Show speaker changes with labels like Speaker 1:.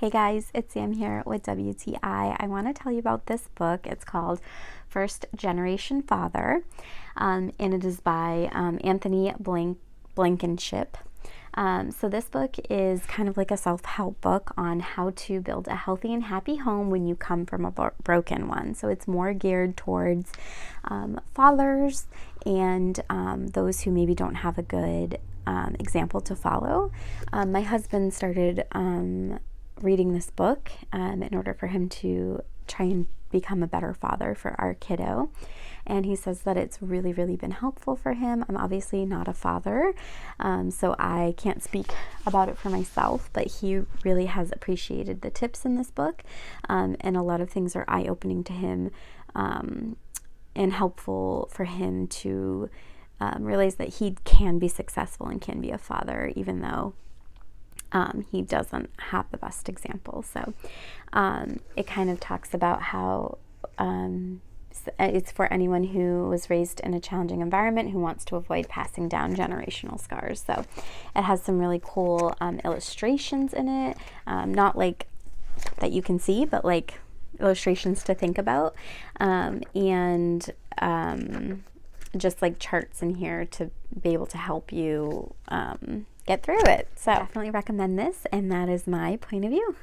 Speaker 1: Hey guys, it's Sam here with WTI. I want to tell you about this book. It's called First Generation Father, and it is by Anthony Blankenship. So this book is kind of like a self-help book on how to build a healthy and happy home when you come from a broken one. So it's more geared towards fathers and those who maybe don't have a good example to follow. My husband started reading this book in order for him to try and become a better father for our kiddo. And he says that it's really, really been helpful for him. I'm obviously not a father, so I can't speak about it for myself, but he really has appreciated the tips in this book, and a lot of things are eye-opening to him and helpful for him to realize that he can be successful and can be a father, even though he doesn't have the best example. So it kind of talks about how it's for anyone who was raised in a challenging environment who wants to avoid passing down generational scars. So it has some really cool illustrations in it, not like that you can see, but like illustrations to think about, and just like charts in here to be able to help you get through it. So I definitely recommend this, and that is my point of view.